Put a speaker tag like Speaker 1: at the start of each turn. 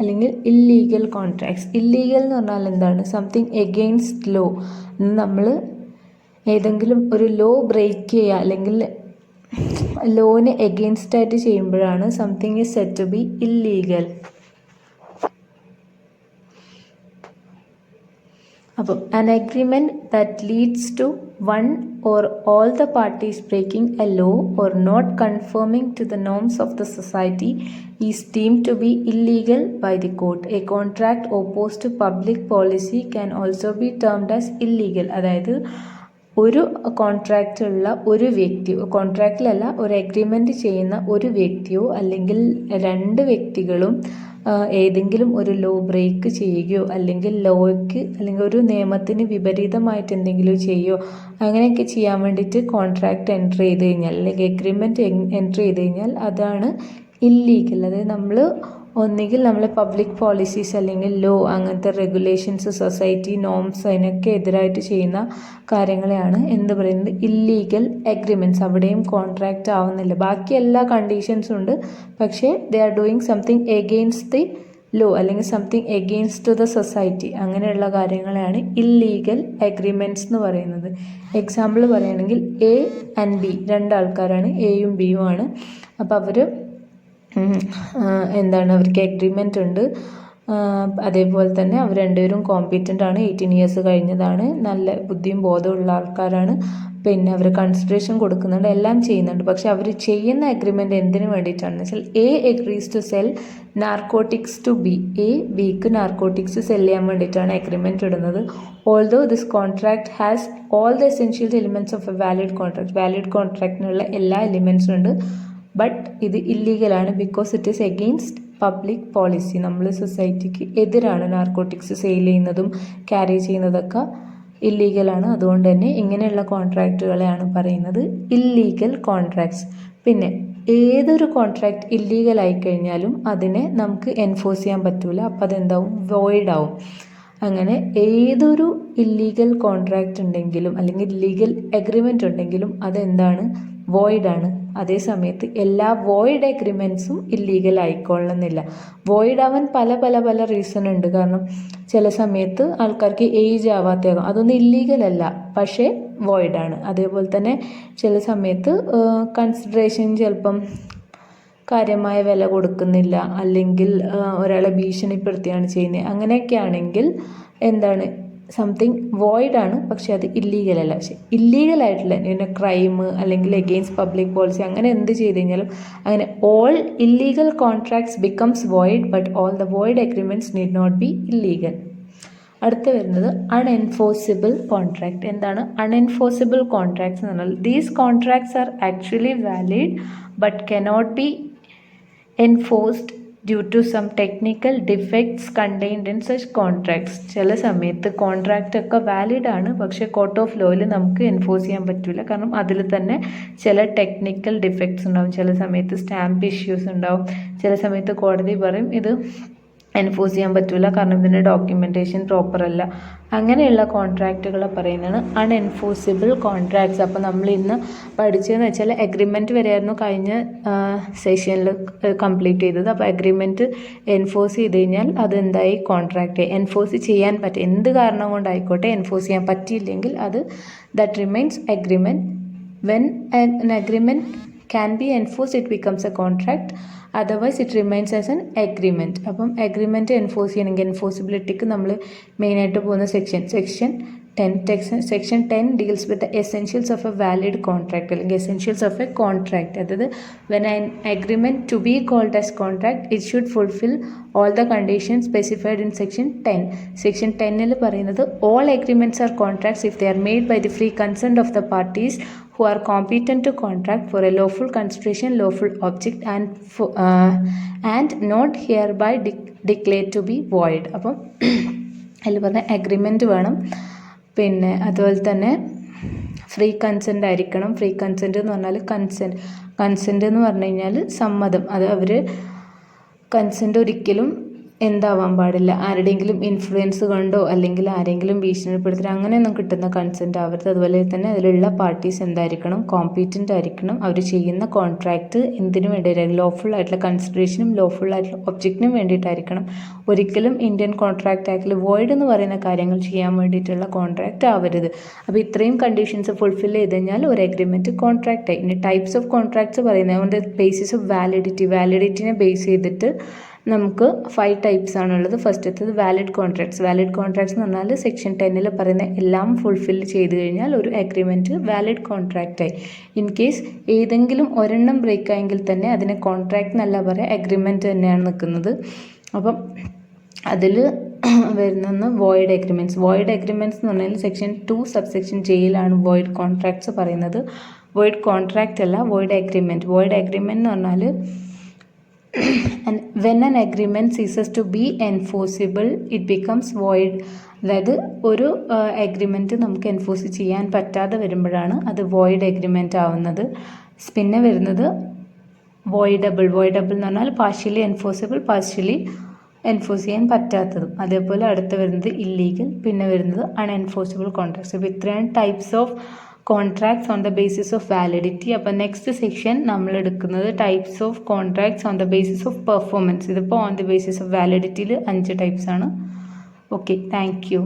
Speaker 1: അല്ലെങ്കിൽ illegal contracts. Illegal എന്ന് പറഞ്ഞാൽ എന്താണ്? Something against law. നമ്മൾ ഏതെങ്കിലും ഒരു ലോ ബ്രേക്ക് ചെയ്യുക അല്ലെങ്കിൽ ലോന് എഗെയിൻസ്റ്റ് ആയിട്ട് ചെയ്യുമ്പോഴാണ് something is said to be illegal. അപ്പം an agreement that leads to one or all the parties breaking a law or not conforming to the norms of the society is deemed to be illegal by the court. A contract opposed to public policy can also be termed as illegal. അതായത് ഒരു കോൺട്രാക്റ്റുള്ള ഒരു വ്യക്തിയോ, കോൺട്രാക്റ്റിലല്ല ഒരു agreement ചെയ്യുന്ന ഒരു വ്യക്തിയോ അല്ലെങ്കിൽ രണ്ട് വ്യക്തികളും ഏതെങ്കിലും ഒരു ലോ ബ്രേക്ക് ചെയ്യുകയോ അല്ലെങ്കിൽ ലോയ്ക്ക് അല്ലെങ്കിൽ ഒരു നിയമത്തിന് വിപരീതമായിട്ട് എന്തെങ്കിലും ചെയ്യുകയോ അങ്ങനെയൊക്കെ ചെയ്യാൻ വേണ്ടിയിട്ട് കോൺട്രാക്റ്റ് എൻറ്റർ ചെയ്ത് കഴിഞ്ഞാൽ അല്ലെങ്കിൽ എഗ്രിമെൻറ്റ് എൻറ്റർ ചെയ്ത് കഴിഞ്ഞാൽ അതാണ് ഇല്ലീഗൽ. അതായത് നമ്മൾ ഒന്നുകിൽ നമ്മൾ പബ്ലിക് പോളിസീസ് അല്ലെങ്കിൽ ലോ അങ്ങനത്തെ റെഗുലേഷൻസ് സൊസൈറ്റി നോംസ് അതിനൊക്കെ എതിരായിട്ട് ചെയ്യുന്ന കാര്യങ്ങളെയാണ് എന്ത് പറയുന്നത്? Illegal agreements. അവിടെയും കോൺട്രാക്റ്റ് ആവുന്നില്ല. ബാക്കി എല്ലാ കണ്ടീഷൻസും ഉണ്ട്, പക്ഷേ they are doing something against the law അല്ലെങ്കിൽ something against to the society. അങ്ങനെയുള്ള കാര്യങ്ങളെയാണ് ഇല്ലീഗൽ എഗ്രിമെൻറ്റ്സ് എന്ന് പറയുന്നത്. എക്സാമ്പിൾ പറയുകയാണെങ്കിൽ എ ആൻഡ് ബി, രണ്ടാൾക്കാരാണ്, എയും ബിയും ആണ്. അപ്പോൾ അവർ എന്താണ്, അവർക്ക് എഗ്രിമെൻ്റ് ഉണ്ട്. അതേപോലെ തന്നെ അവർ രണ്ടുപേരും കോമ്പീറ്റൻ്റ് ആണ്, 18 ഇയേഴ്സ് കഴിഞ്ഞതാണ്, നല്ല ബുദ്ധിയും ബോധമുള്ള ആൾക്കാരാണ്. പിന്നെ അവർ കൺസിഡറേഷൻ കൊടുക്കുന്നുണ്ട്, എല്ലാം ചെയ്യുന്നുണ്ട്. പക്ഷെ അവർ ചെയ്യുന്ന എഗ്രിമെൻ്റ് എന്തിനു വേണ്ടിയിട്ടാണെന്ന് വെച്ചാൽ A agrees to sell narcotics to B. A ബിക്ക് നാർക്കോട്ടിക്സ് സെൽ ചെയ്യാൻ വേണ്ടിയിട്ടാണ് എഗ്രിമെൻ്റ് ഇടുന്നത്. Although this contract has all the essential elements of a valid contract. Valid കോൺട്രാക്റ്റിനുള്ള എല്ലാ എലിമെൻറ്റ്സും ഉണ്ട്. ബട്ട് ഇത് ഇല്ലീഗലാണ് because it is against public policy. നമ്മൾ സൊസൈറ്റിക്ക് എതിരാണ്. നാർക്കോട്ടിക്സ് സെയിൽ ചെയ്യുന്നതും ക്യാരി ചെയ്യുന്നതൊക്കെ ഇല്ലീഗലാണ്. അതുകൊണ്ട് തന്നെ ഇങ്ങനെയുള്ള കോൺട്രാക്റ്റുകളെയാണ് പറയുന്നത് ഇല്ലീഗൽ കോൺട്രാക്ട്സ്. പിന്നെ ഏതൊരു കോൺട്രാക്റ്റ് ഇല്ലീഗൽ ആയിക്കഴിഞ്ഞാലും അതിനെ നമുക്ക് എൻഫോഴ്സ് ചെയ്യാൻ പറ്റില്ല. അപ്പം അതെന്താവും? വോയിഡ് ആവും. അങ്ങനെ ഏതൊരു ഇല്ലീഗൽ കോൺട്രാക്റ്റ് ഉണ്ടെങ്കിലും അല്ലെങ്കിൽ ഇല്ലീഗൽ എഗ്രിമെൻ്റ് ഉണ്ടെങ്കിലും അതെന്താണ്? വോയിഡാണ്. അതേ സമയത്ത് എല്ലാ വോയിഡ് എഗ്രിമെൻറ്റ്സും ഇല്ലീഗൽ ആയിക്കൊള്ളണമെന്നില്ല. വോയിഡ് ആവാൻ പല പല പല റീസൺ ഉണ്ട്. കാരണം ചില സമയത്ത് ആൾക്കാർക്ക് ഏജ് ആവാത്തയാകും, അതൊന്നും ഇല്ലീഗൽ അല്ല, പക്ഷേ വോയിഡാണ്. അതേപോലെ തന്നെ ചില സമയത്ത് കൺസിഡറേഷൻ ചിലപ്പം കാര്യമായ വില കൊടുക്കുന്നില്ല, അല്ലെങ്കിൽ ഒരാളെ ഭീഷണിപ്പെടുത്തിയാണ് ചെയ്യുന്നത്. അങ്ങനെയൊക്കെ ആണെങ്കിൽ എന്താണ്? സംതിങ് വോയിഡാണ്, പക്ഷെ അത് ഇല്ലീഗൽ അല്ല. പക്ഷെ ഇല്ലീഗലായിട്ടുള്ള പിന്നെ ക്രൈം അല്ലെങ്കിൽ എഗെയിൻസ്റ്റ് പബ്ലിക് പോളിസി അങ്ങനെ എന്ത് ചെയ്ത് കഴിഞ്ഞാലും അങ്ങനെ all illegal contracts becomes void but all the void agreements need not be illegal. അടുത്ത് വരുന്നത് അൺഎൻഫോഴ്സിബിൾ കോൺട്രാക്ട്. എന്താണ് അൺഎൻഫോഴ്സിബിൾ കോൺട്രാക്ട്സ് എന്ന് പറഞ്ഞാൽ? These contracts are actually valid but cannot be enforced due to some technical defects contained in such contracts. ചില സമയത്ത് contract ഒക്കെ valid ആണ്, പക്ഷേ കോർട്ട് ഓഫ് ലോയിൽ നമുക്ക് എൻഫോഴ്സ് ചെയ്യാൻ പറ്റില്ല. കാരണം അതിൽ തന്നെ ചില ടെക്നിക്കൽ ഡിഫക്ട്സ് ഉണ്ടാവും. ചില സമയത്ത് സ്റ്റാമ്പ് ഇഷ്യൂസ് ഉണ്ടാവും. ചില സമയത്ത് കോടതി പറയും ഇത് എൻഫോഴ്സ് ചെയ്യാൻ പറ്റില്ല കാരണം ഇതിൻ്റെ ഡോക്യുമെൻറ്റേഷൻ പ്രോപ്പർ അല്ല. അങ്ങനെയുള്ള കോൺട്രാക്റ്റുകളെ പറയുന്നതാണ് അൺഎൻഫോഴ്സിബിൾ കോൺട്രാക്ട്സ്. അപ്പോൾ നമ്മൾ ഇന്ന് പഠിച്ചതെന്ന് വെച്ചാൽ എഗ്രിമെൻറ്റ് വരെയായിരുന്നു കഴിഞ്ഞ സെഷനിൽ കംപ്ലീറ്റ് ചെയ്തത്. അപ്പോൾ എഗ്രിമെൻറ്റ് എൻഫോഴ്സ് ചെയ്ത് കഴിഞ്ഞാൽ അതെന്തായി? കോൺട്രാക്റ്റ്. എൻഫോഴ്സ് ചെയ്യാൻ പറ്റും, എന്ത് കാരണം കൊണ്ടായിക്കോട്ടെ എൻഫോഴ്സ് ചെയ്യാൻ പറ്റിയില്ലെങ്കിൽ അത് that remains agreement. When an agreement can be enforced it becomes a contract, otherwise it remains as an agreement. അപ്പം എഗ്രിമെൻറ്റ് എൻഫോഴ്സ് ചെയ്യണമെങ്കിൽ എൻഫോഴ്സിബിലിറ്റിക്ക് നമ്മൾ മെയിനായിട്ട് പോകുന്ന section 10. Section 10 deals with the essentials of a valid contract അല്ലെങ്കിൽ essentials of a contract. അതായത് when an agreement to be called as contract it should fulfil all the conditions specified in section 10. section 10 പറയുന്നത് all agreements are contracts if they are made by the free consent of the parties who are competent to contract for a lawful consideration, lawful object and not hereby declared to be void. അപ്പം അതിൽ പറഞ്ഞ agreement വേണം. പിന്നെ അതുപോലെ തന്നെ free consent ആയിരിക്കണം. Free consent എന്ന് പറഞ്ഞാൽ കൺസെൻ്റ് എന്ന് പറഞ്ഞു കഴിഞ്ഞാൽ സമ്മതം. അത് അവർ കൺസെൻ്റ് ഒരിക്കലും എന്താവാൻ പാടില്ല, ആരുടെയെങ്കിലും ഇൻഫ്ലുവൻസ് കൊണ്ടോ അല്ലെങ്കിൽ ആരെങ്കിലും ഭീഷണിപ്പെടുത്തി അങ്ങനെയൊന്നും കിട്ടുന്ന കൺസെൻറ്റ് ആവരുത്. അതുപോലെ തന്നെ അതിലുള്ള പാർട്ടീസ് എന്തായിരിക്കണം, കോമ്പീറ്റൻ്റ് ആയിരിക്കണം. അവർ ചെയ്യുന്ന കോൺട്രാക്റ്റ് എന്തിനു വേണ്ടിയിട്ടായിരിക്കും, ലോഫുൾ ആയിട്ടുള്ള കൺസിഡറേഷനും ലോഫുൾ ആയിട്ടുള്ള ഒബ്ജക്റ്റിനും വേണ്ടിയിട്ടായിരിക്കണം. ഒരിക്കലും ഇന്ത്യൻ കോൺട്രാക്റ്റ് ആക്ടിൽ വോയിഡ് എന്ന് പറയുന്ന കാര്യങ്ങൾ ചെയ്യാൻ വേണ്ടിയിട്ടുള്ള കോൺട്രാക്റ്റ് ആവരുത്. അപ്പോൾ ഇത്രയും കണ്ടീഷൻസ് ഫുൾഫിൽ ചെയ്ത് കഴിഞ്ഞാൽ ഒരു എഗ്രിമെൻറ്റ് കോൺട്രാക്റ്റ് ആയി. ഇനി ടൈപ്സ് ഓഫ് കോൺട്രാക്ട്സ് പറയുന്നത് ഓൺ ദ ബേസിസ് ഓഫ് വാലിഡിറ്റിനെ ബേസ് ചെയ്തിട്ട് നമുക്ക് 5 ടൈപ്സ് ആണുള്ളത്. ഫസ്റ്റത്തത് വാലിഡ് കോൺട്രാക്ട്സ്. വാലിഡ് കോൺട്രാക്ട്സ് എന്ന് പറഞ്ഞാൽ സെക്ഷൻ 10 പറയുന്ന എല്ലാം ഫുൾഫിൽ ചെയ്ത് കഴിഞ്ഞാൽ ഒരു അഗ്രിമെൻറ്റ് വാലിഡ് കോൺട്രാക്റ്റായി. ഇൻ കേസ് ഏതെങ്കിലും ഒരെണ്ണം ബ്രേക്ക് ആയെങ്കിൽ തന്നെ അതിനെ കോൺട്രാക്ട് എന്നല്ല പറയുക, അഗ്രിമെൻറ്റ് തന്നെയാണ് നിൽക്കുന്നത്. അപ്പം അതിൽ വരുന്ന വോയിഡ് അഗ്രിമെൻറ്റ്സ്. വോയിഡ് അഗ്രിമെൻറ്റ്സ് എന്ന് പറഞ്ഞാൽ സെക്ഷൻ 2 സബ്സെക്ഷൻ ജെയിലാണ് വോയിഡ് കോൺട്രാക്ട്സ് പറയുന്നത്. വോയിഡ് കോൺട്രാക്റ്റ് അല്ല, വോയിഡ് അഗ്രിമെൻറ്റ്. വോയിഡ് അഗ്രിമെൻറ്റ് എന്ന് പറഞ്ഞാൽ when an agreement ceases to be enforceable it becomes void. അതായത് ഒരു അഗ്രിമെൻറ്റ് നമുക്ക് എൻഫോഴ്സ് ചെയ്യാൻ പറ്റാതെ വരുമ്പോഴാണ് അത് വോയിഡ് അഗ്രിമെൻറ്റ് ആവുന്നത്. പിന്നെ വരുന്നത് വോയിഡബിൾ. വോയിഡബിൾ എന്ന് പറഞ്ഞാൽ പാർഷ്യലി എൻഫോഴ്സിബിൾ, പാർഷ്യലി എൻഫോഴ്സ് ചെയ്യാൻ പറ്റാത്തതും. അതേപോലെ അടുത്ത് വരുന്നത് ഇല്ലീഗൽ, പിന്നെ വരുന്നത് അൺഎൻഫോഴ്സിബിൾ കോൺട്രാക്ട്സ്. അപ്പോൾ ഇത്രയാണ് types of contracts on the basis of validity. അപ്പോൾ നെക്സ്റ്റ് സെക്ഷൻ നമ്മൾ എടുക്കുന്നത് types of contracts on the basis of performance. ഇതിപ്പോൾ ഓൺ ദ ബേസിസ് ഓഫ് വാലിഡിറ്റിയിൽ 5 ടൈപ്സ് ആണ്. Okay, thank U.